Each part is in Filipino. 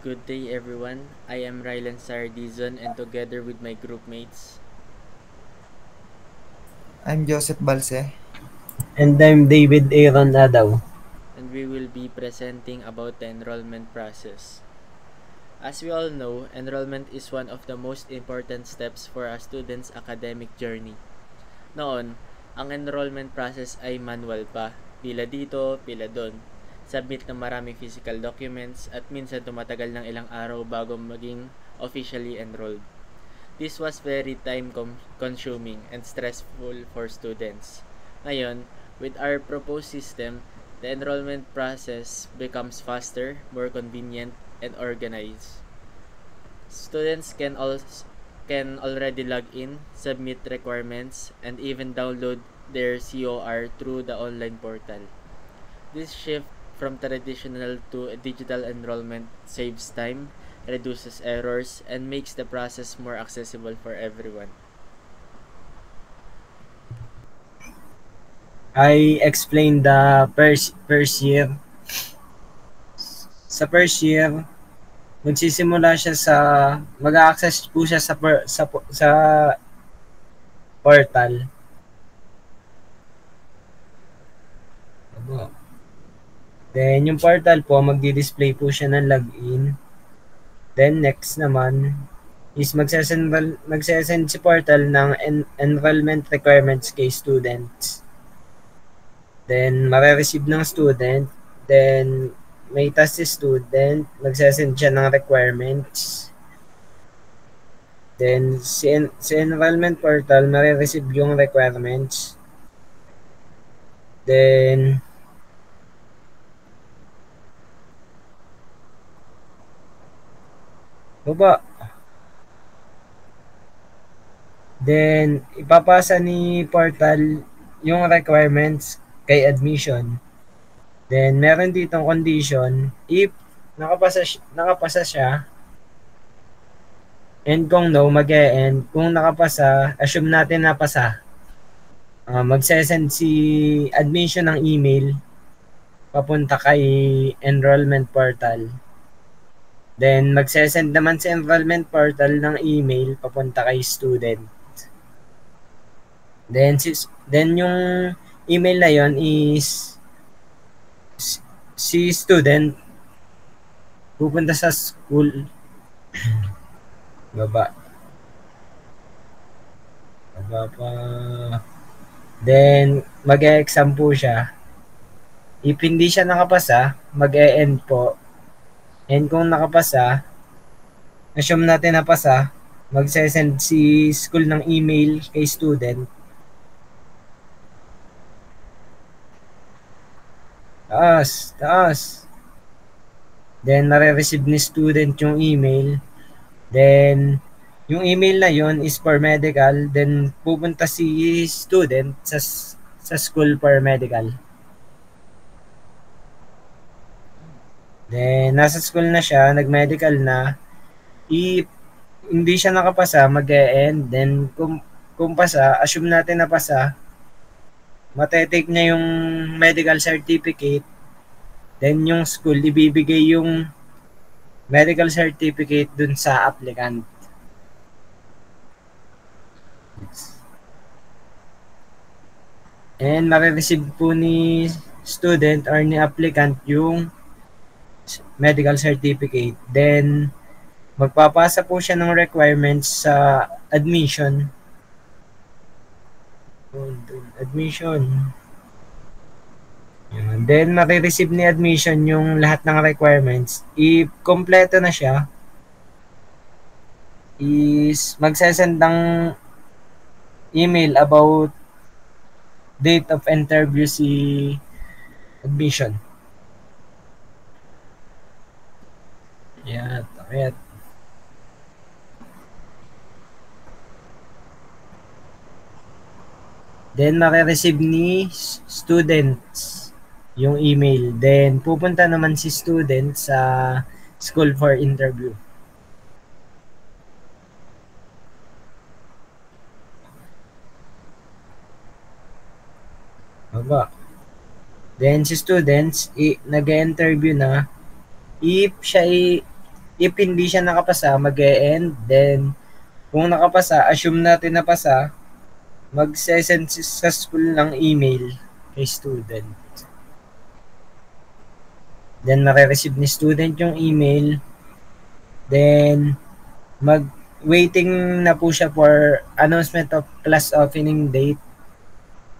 Good day everyone. I am Rylan Sardizon and together with my group mates, I'm Joseph Balse. And I'm David Aaron Adaw. and we will be presenting about the enrollment process. As we all know, enrollment is one of the most important steps for a student's academic journey. Noon, ang enrollment process ay manual pa. Pila dito, pila doon. Submit ng maraming physical documents at minsan tumatagal ng ilang araw bago maging officially enrolled. This was very time-consuming and stressful for students. Ngayon, with our proposed system, the enrollment process becomes faster, more convenient, and organized. Students can already log in, submit requirements, and even download their COR through the online portal. This shift from traditional to digital enrollment saves time, reduces errors, and makes the process more accessible for everyone. I explained the first year. Sa first year, magsisimula siya sa mag-access po siya sa portal. Then yung portal po magdi-display po siya ng login. Then next naman is magsesend si portal ng enrollment requirements kay students. Then mare-receive ng student, then may task si student, magsesend siya ng requirements. Then si enrollment portal mare-receive yung requirements. Then baba. Then ipapasa ni portal yung requirements kay admission. Then meron ditong condition if nakapasa siya, and kung no, mag-e-end. Kung nakapasa, assume natin napasa. Magsesend si admission ng email papunta kay enrollment portal. Then magsesend naman si enrollment portal ng email papunta kay student. Then yung email na yon is si student pupunta sa school. Baba pa. Then mag-e-exam po siya. If hindi siya nakapasa, mag-e-end po. And kung nakapasa, assume natin napasa, magsesend si school ng email kay student. Taas. Then nare-receive ni student yung email. Then yung email na yon is for medical. Then pupunta si student sa school for medical. Then nasa school na siya, nag-medical na. If hindi siya nakapasa, mag-e-end. Then kung pasa, assume natin na pasa, matetake niya yung medical certificate. Then yung school, ibibigay yung medical certificate dun sa applicant. And mare-receive po ni student or ni applicant yung medical certificate. Then magpapasa po siya ng requirements sa admission. Yun. Then mare-receive ni admission yung lahat ng requirements. If kompleto na siya, is magsesend ng email about date of interview si admission. Yeah, takit. Then mare-receive ni students yung email. Then pupunta naman si student sa school for interview. Baba. Then si students nag-interview na. If if hindi siya nakapasa, mag-e-end. Then, kung nakapasa, assume natin na pasa, mag-send successful ng email kay student. Then, mare-receive ni student yung email. Then, waiting na po siya for announcement of class opening date.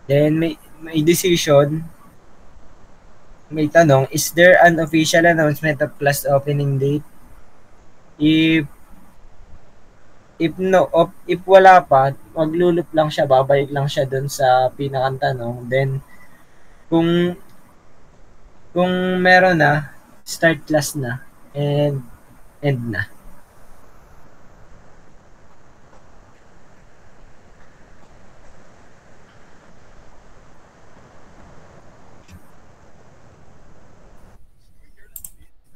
Then, may decision. May tanong, is there an official announcement of class opening date? If wala pa, maglulup lang siya, babalik lang siya dun sa pinakang tanong. Then, kung meron na, start class na, and end na.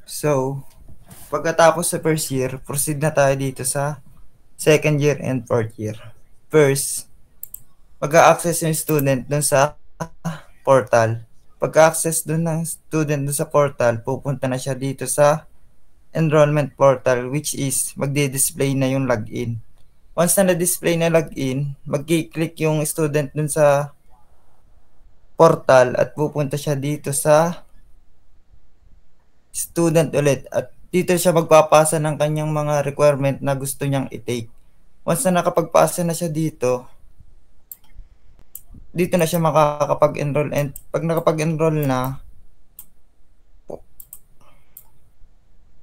So, pagkatapos sa first year, proceed na tayo dito sa second year and fourth year. First, mag-a-access yung student dun sa portal. Pagka-access dun ng student dun sa portal, pupunta na siya dito sa enrollment portal, which is magdi-display na yung login. Once na na-display na login, mag-click yung student dun sa portal at pupunta siya dito sa student ulit at dito siya magpapasa ng kanyang mga requirement na gusto niyang i-take. Once na nakapagpasa na siya dito na siya makakapag-enroll, and pag nakapag-enroll na,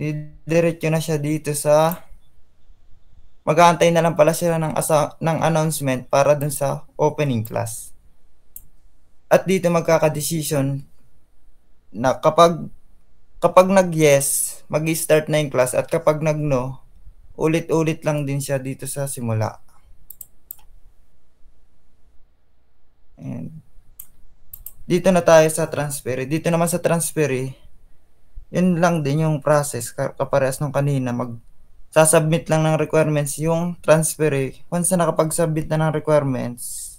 didiretso na siya dito sa mag-aantay na lang pala sila ng announcement para dun sa opening class. At dito magkaka-decision na kapag nag-yes, mag-start na yung class, at kapag nag-no, ulit-ulit lang din siya dito sa simula. And dito na tayo sa transfer. Dito naman sa transfer, yun lang din yung process, kaparehas nung kanina. Sasubmit lang ng requirements yung transfer. Once na nakapag-submit na ng requirements,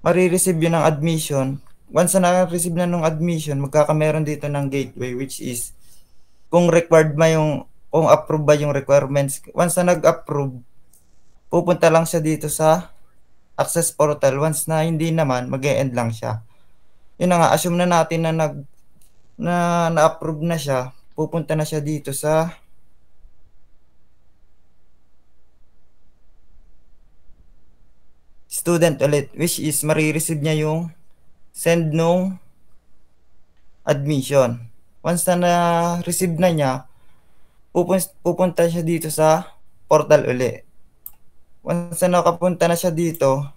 marireceive yun ng admission. Once na na-receive na ng admission, magkakameron dito ng gateway, which is kung required ba kung approve ba yung requirements. Once na nag-approve, pupunta lang siya dito sa access portal. Once na hindi naman, mag-e-end lang siya. Yun na nga, assume na natin na na-approve na siya, pupunta na siya dito sa student ulit, which is marireceive niya yung send nung admission. Once na na-receive na niya, pupunta siya dito sa portal uli. Once na nakapunta na siya dito,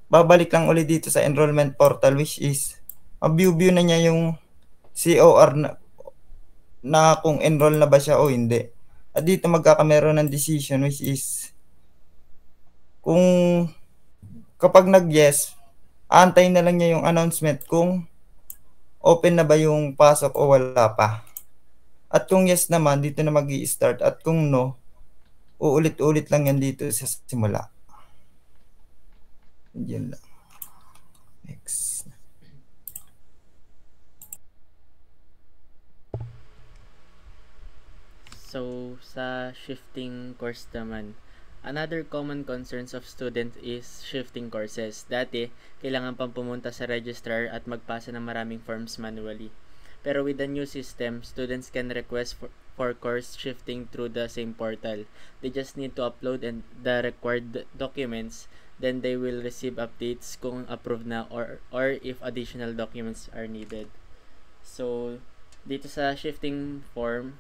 babalik lang ulit dito sa enrollment portal, which is view na niya yung COR na kung enroll na ba siya o hindi. At dito magkakameron ng decision, which is kung kapag nag-yes, aantayin na lang niya yung announcement kung open na ba yung pasok o wala pa. At kung yes naman, dito na mag-i-start. At kung no, uulit-ulit lang yan dito sa simula. Yan lang. Next. So, sa shifting course naman, another common concerns of students is shifting courses. Dati, kailangan pang pumunta sa registrar at magpasa ng maraming forms manually. Pero with the new system, students can request for course shifting through the same portal. They just need to upload the required documents, then they will receive updates kung approved na or if additional documents are needed. So, dito sa shifting form,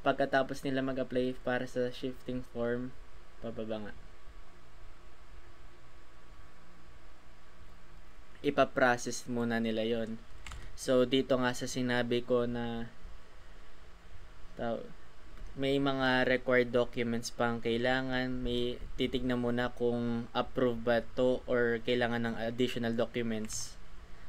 pagkatapos nila mag-apply para sa shifting form, pababa nga, ipaprocess muna nila yon. So, dito nga sa sinabi ko na may mga required documents pang kailangan, may titignan muna kung approve ba to or kailangan ng additional documents.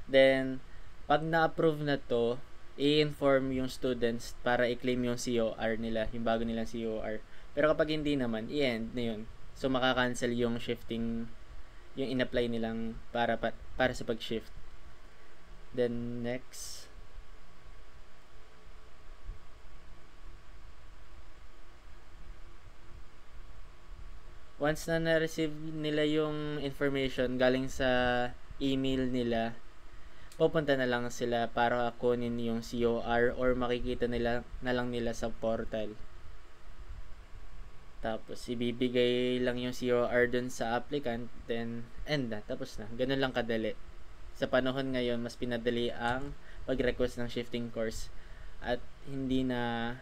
Then, pag na-approve na to, i-inform yung students para i-claim yung COR nila, yung bago nilang COR. Pero kapag hindi naman, i-end na yun. So, makakancel yung shifting, yung in-apply nilang para sa pag-shift. Then, next. Once na na-receive nila yung information galing sa email nila, pupunta na lang sila para kunin yung COR or makikita nila na lang nila sa portal. Tapos, ibibigay lang yung COR dun sa applicant, then, end na. Tapos na. Ganun lang kadali. Sa panahon ngayon, mas pinadali ang pag-request ng shifting course at hindi na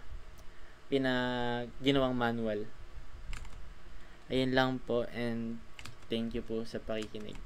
ginawang manual. Ayun lang po and thank you po sa pakikinig.